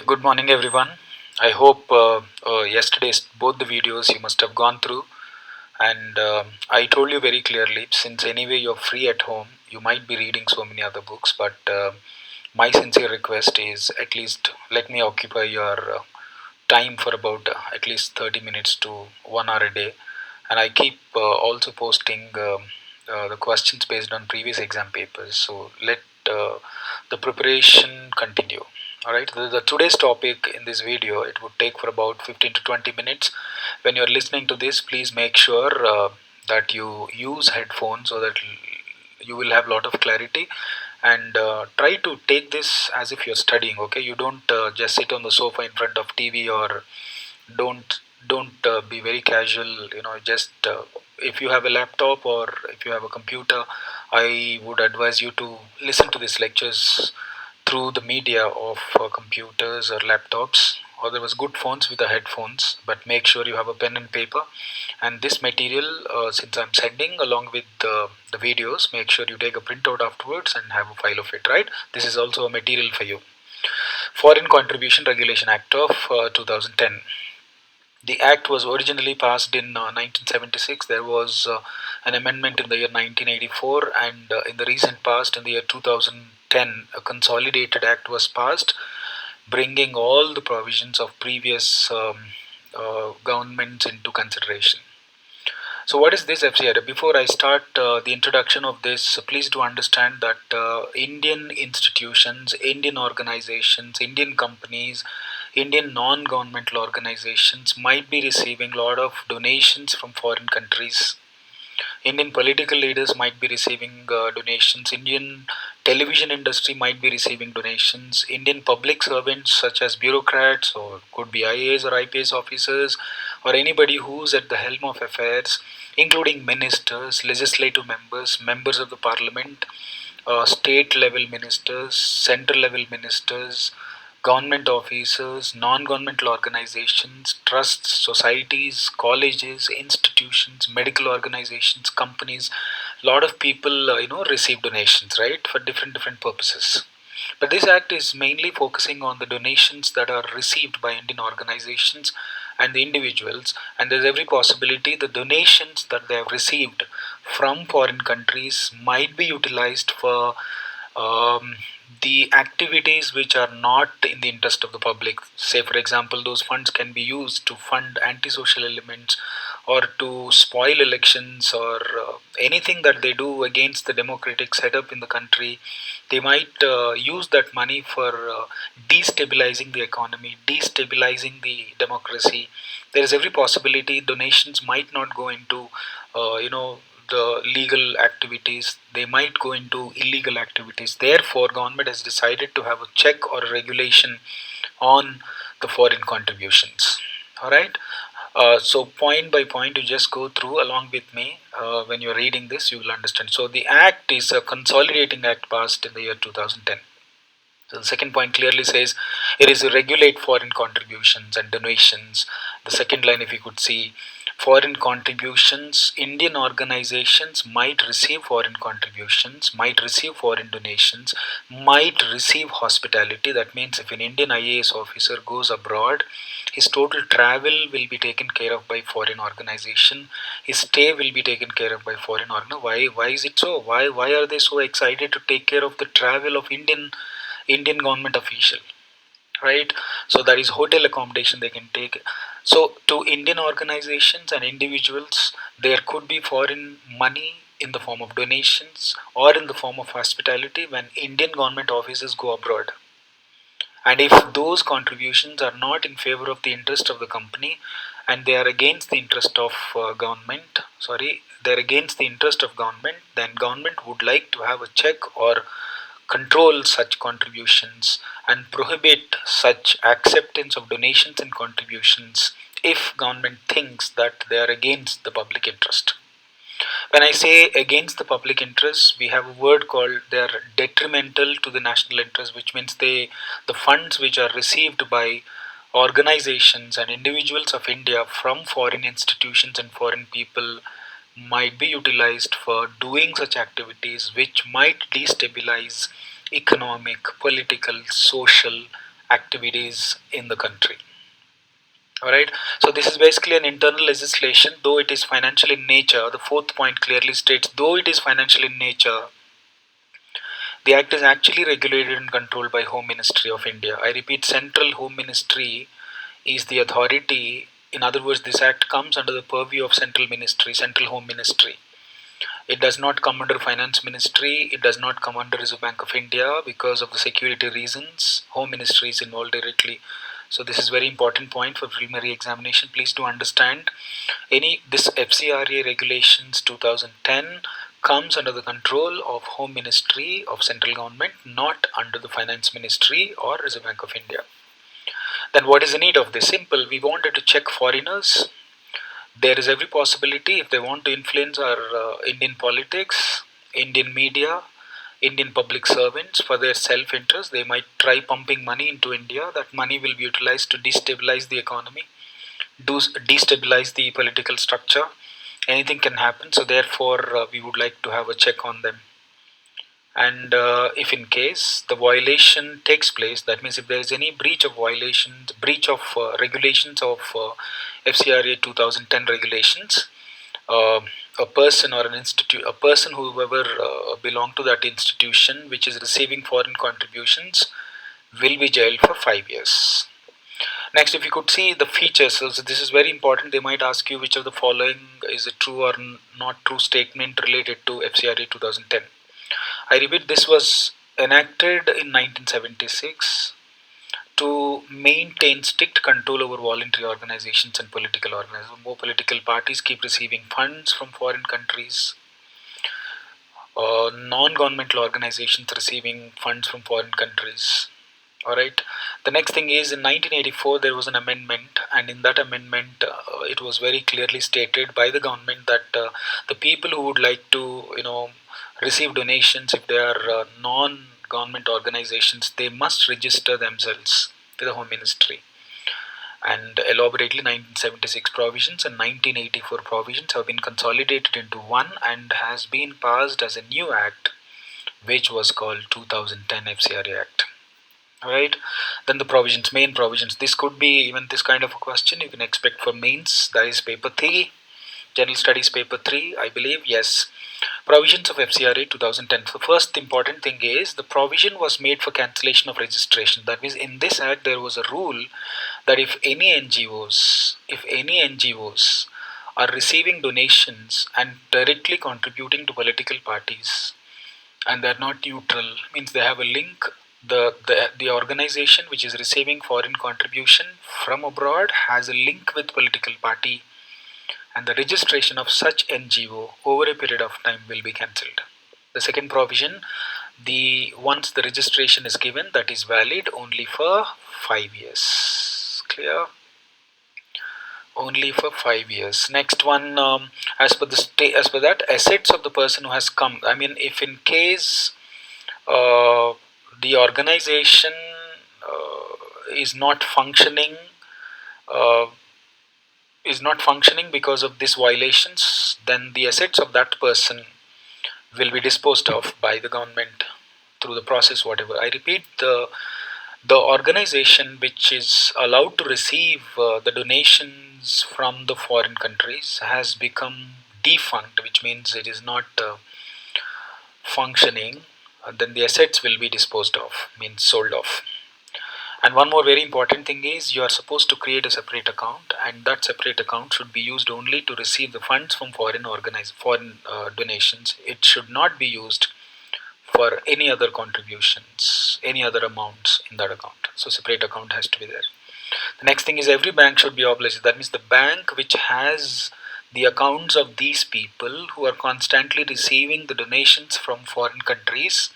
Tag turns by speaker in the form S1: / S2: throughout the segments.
S1: Good morning, everyone. I hope yesterday's both the videos you must have gone through, and I told you very clearly. Since anyway you're free at home, you might be reading so many other books, but my sincere request is at least let me occupy your time for about at least 30 minutes to 1 hour a day, and I keep also posting the questions based on previous exam papers. So let the preparation continue. All right. The today's topic in this video, it would take for about 15 to 20 minutes. When you're listening to this, please make sure that you use headphones so that you will have a lot of clarity, and try to take this as if you're studying. Okay, you don't just sit on the sofa in front of TV, or don't be very casual. Just if you have a laptop or if you have a computer, I would advise you to listen to these lectures through the media of computers or laptops, or there was good phones with the headphones, but make sure you have a pen and paper. And this material, since I'm sending along with the videos, make sure you take a printout afterwards and have a file of it, right? This is also a material for you. Foreign Contribution Regulation Act of 2010. The act was originally passed in 1976. There was an amendment in the year 1984, and in the recent past, in the year 2010, a consolidated act was passed, bringing all the provisions of previous governments into consideration. So, what is this FCRA? Before I start the introduction of this, please do understand that Indian institutions, Indian organizations, Indian companies, Indian non-governmental organizations might be receiving a lot of donations from foreign countries. Indian political leaders might be receiving donations. Indian television industry might be receiving donations. Indian public servants, such as bureaucrats, or could be IAS or IPS officers, or anybody who's at the helm of affairs, including ministers, legislative members, members of the parliament, state level ministers, central level ministers, government officers, non governmental organizations, trusts, societies, colleges, institutions, medical organizations, companies. A lot of people, receive donations, right, for different purposes. But this act is mainly focusing on the donations that are received by Indian organizations and the individuals, and there's every possibility the donations that they have received from foreign countries might be utilized for um, the activities which are not in the interest of the public. Say, for example, those funds can be used to fund antisocial elements, or to spoil elections, or anything that they do against the democratic setup in the country. They might use that money for destabilizing the economy, destabilizing the democracy. There is every possibility donations might not go into, the legal activities. They might go into illegal activities. Therefore, government has decided to have a check or a regulation on the foreign contributions. All right. So point by point, you just go through along with me. When you're reading this, you will understand. So the act is a consolidating act passed in the year 2010. So the second point clearly says it is to regulate foreign contributions and donations. The second line, if you could see, foreign contributions, Indian organizations might receive foreign contributions, might receive foreign donations, might receive hospitality. That means if an Indian IAS officer goes abroad, his total travel will be taken care of by foreign organization. His stay will be taken care of by foreign organization. Why is it so? Why are they so excited to take care of the travel of Indian government official, right? So that is hotel accommodation they can take. So to Indian organizations and individuals, there could be foreign money in the form of donations or in the form of hospitality when Indian government officers go abroad. And if those contributions are not in favor of the interest of the company, and they are against the interest of they're against the interest of government, then government would like to have a check or control such contributions and prohibit such acceptance of donations and contributions if government thinks that they are against the public interest. When I say against the public interest, we have a word called they are detrimental to the national interest, which means the funds which are received by organizations and individuals of India from foreign institutions and foreign people might be utilized for doing such activities which might destabilize economic, political, social, activities in the country. Alright, so this is basically an internal legislation, though it is financial in nature. The fourth point clearly states, though it is financial in nature, the act is actually regulated and controlled by Home Ministry of India. I repeat, Central Home Ministry is the authority. In other words, this act comes under the purview of Central Ministry, Central Home Ministry. It does not come under Finance Ministry. It does not come under Reserve Bank of India because of the security reasons. Home Ministry is involved directly. So this is very important point for preliminary examination. Please do understand, this FCRA regulations 2010 comes under the control of Home Ministry of Central Government, not under the Finance Ministry or Reserve Bank of India. Then what is the need of this? Simple. We wanted to check foreigners. There is every possibility if they want to influence our Indian politics, Indian media, Indian public servants for their self-interest, they might try pumping money into India. That money will be utilized to destabilize the economy, destabilize the political structure. Anything can happen. So therefore, we would like to have a check on them. And if in case the violation takes place, that means if there is any breach of regulations of FCRA 2010 regulations, a person or a person whoever belong to that institution which is receiving foreign contributions will be jailed for 5 years. Next, if you could see the features, so this is very important. They might ask you which of the following is a true or not true statement related to FCRA 2010. I repeat, this was enacted in 1976 to maintain strict control over voluntary organizations and political organizations. More political parties keep receiving funds from foreign countries. Non-governmental organizations receiving funds from foreign countries. Alright. The next thing is, in 1984 there was an amendment, and in that amendment it was very clearly stated by the government that the people who would like to receive donations, if they are non-government organizations, they must register themselves to the Home Ministry. And elaborately, 1976 provisions and 1984 provisions have been consolidated into one and has been passed as a new act, which was called 2010 FCRA Act. Alright, then the provisions, main provisions. This could be even this kind of a question you can expect for mains, that is paper 3, General Studies paper 3, I believe, yes. Provisions of FCRA 2010. The first important thing is the provision was made for cancellation of registration. That means in this act there was a rule that if any NGOs are receiving donations and directly contributing to political parties and they're not neutral, means they have a link, the organization which is receiving foreign contribution from abroad has a link with political party, and the registration of such NGO over a period of time will be cancelled. The second provision, once the registration is given, that is valid only for 5 years. Clear? Only for 5 years. Next one, as per that, assets of the person who has come. I mean, if in case the organization is not functioning because of these violations, then the assets of that person will be disposed of by the government through the process whatever. I repeat, the organization which is allowed to receive the donations from the foreign countries has become defunct, which means it is not functioning. Then the assets will be disposed of, means sold off. And one more very important thing is, you are supposed to create a separate account, and that separate account should be used only to receive the funds from foreign donations. It should not be used for any other contributions, any other amounts in that account. So separate account has to be there. The next thing is, every bank should be obliged. That means the bank which has the accounts of these people who are constantly receiving the donations from foreign countries.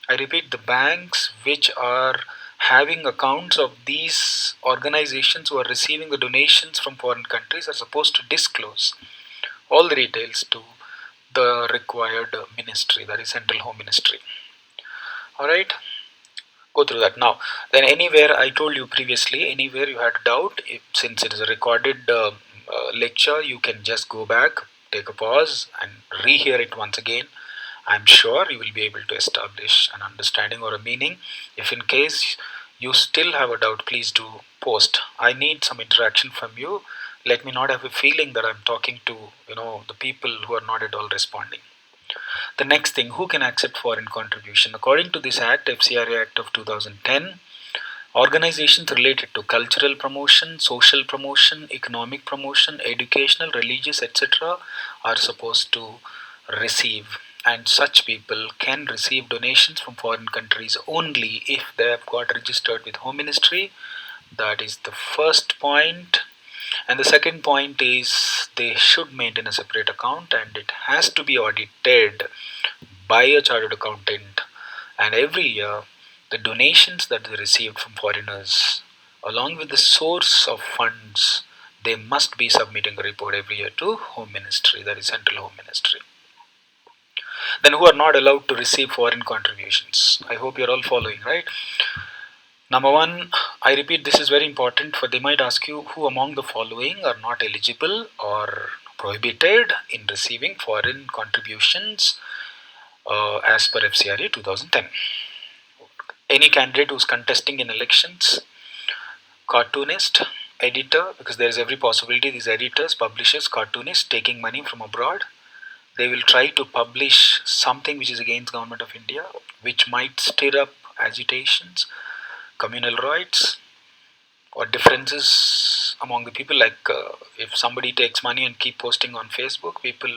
S1: I repeat, the banks which are having accounts of these organizations who are receiving the donations from foreign countries are supposed to disclose all the details to the required ministry, that is Central Home Ministry. Alright, go through that. Now, then anywhere, I told you previously, anywhere you had doubt, since it is a recorded lecture, you can just go back, take a pause and rehear it once again. I'm sure you will be able to establish an understanding or a meaning. If in case you still have a doubt, please do post. I need some interaction from you. Let me not have a feeling that I'm talking to, the people who are not at all responding. The next thing, who can accept foreign contribution? According to this act, FCRA Act of 2010, organizations related to cultural promotion, social promotion, economic promotion, educational, religious, etc. are supposed to receive, and such people can receive donations from foreign countries only if they have got registered with Home Ministry. That is the first point. And the second point is they should maintain a separate account and it has to be audited by a chartered accountant. And every year, the donations that they received from foreigners, along with the source of funds, they must be submitting a report every year to Home Ministry, that is Central Home Ministry. Then who are not allowed to receive foreign contributions? I hope you're all following, right? Number one, I repeat, this is very important, for they might ask you who among the following are not eligible or prohibited in receiving foreign contributions as per FCRA 2010. Any candidate who's contesting in elections, cartoonist, editor, because there is every possibility these editors, publishers, cartoonists taking money from abroad, they will try to publish something which is against government of India, which might stir up agitations, communal rights, or differences among the people. Like if somebody takes money and keep posting on Facebook, people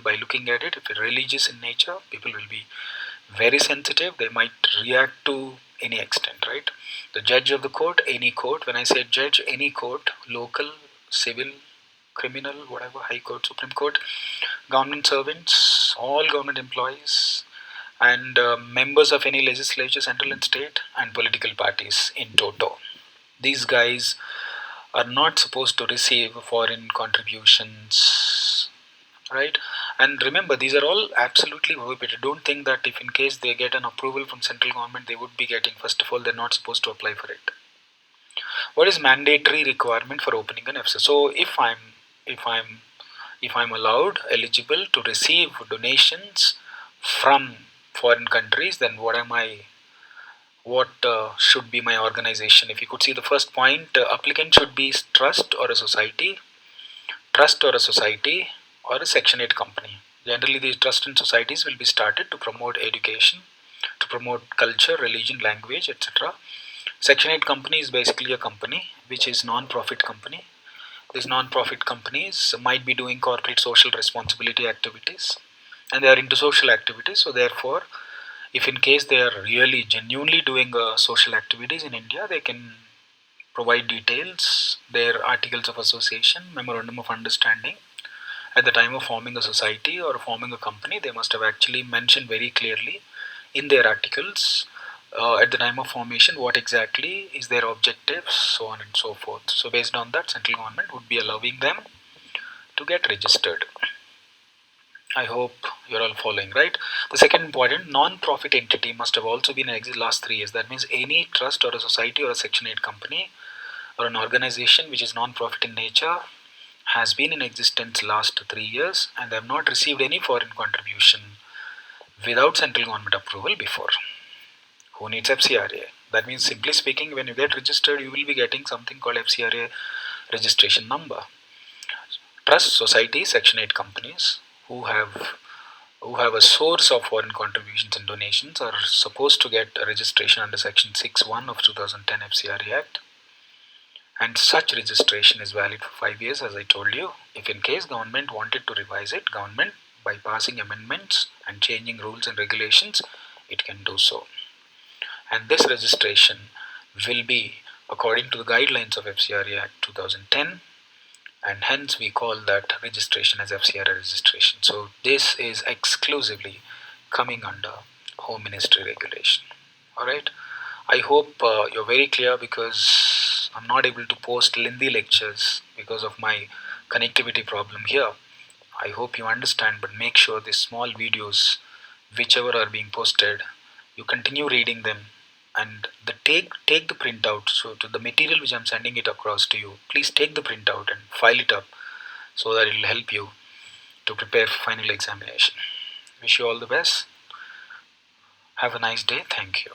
S1: by looking at it, if it's religious in nature, people will be very sensitive. They might react to any extent, right? The judge of the court, any court, when I say judge, any court, local, civil, criminal, whatever, high court, supreme court, government servants, all government employees, and members of any legislature, central and state, and political parties in toto. These guys are not supposed to receive foreign contributions, right? And remember, these are all absolutely prohibited. Don't think that if in case they get an approval from central government, they would be getting. First of all, they're not supposed to apply for it. What is mandatory requirement for opening an FSA? So if I'm allowed, eligible to receive donations from foreign countries, then what should be my organization? If you could see the first point, applicant should be trust or a society, or a Section 8 company. Generally, these trust and societies will be started to promote education, to promote culture, religion, language, etc. Section 8 company is basically a company which is non-profit company. These non-profit companies might be doing corporate social responsibility activities, and they are into social activities. So therefore, if in case they are really genuinely doing social activities in India, they can provide details, their articles of association, memorandum of understanding. At the time of forming a society or forming a company, they must have actually mentioned very clearly in their articles at the time of formation what exactly is their objectives, so on and so forth. So based on that, central government would be allowing them to get registered. I hope you're all following, right? The second important, non-profit entity must have also been in existence last 3 years. That means any trust or a society or a Section 8 company or an organization which is non-profit in nature has been in existence last 3 years and they have not received any foreign contribution without central government approval before. Who needs FCRA? That means, simply speaking, when you get registered, you will be getting something called FCRA registration number. Trust society, Section 8 companies who have a source of foreign contributions and donations are supposed to get a registration under Section 6(1) of 2010 FCRA Act. And such registration is valid for 5 years, as I told you. If in case government wanted to revise it, government by passing amendments and changing rules and regulations, it can do so. And this registration will be according to the guidelines of FCRA Act 2010, and hence we call that registration as FCRA registration. So this is exclusively coming under Home Ministry regulation. Alright, I hope you're very clear, because I'm not able to post lengthy lectures because of my connectivity problem here. I hope you understand, but make sure these small videos, whichever are being posted, you continue reading them, and take the printout. So to the material which I'm sending it across to you, please take the printout and file it up so that it will help you to prepare for final examination. Wish you all the best. Have a nice day. Thank you.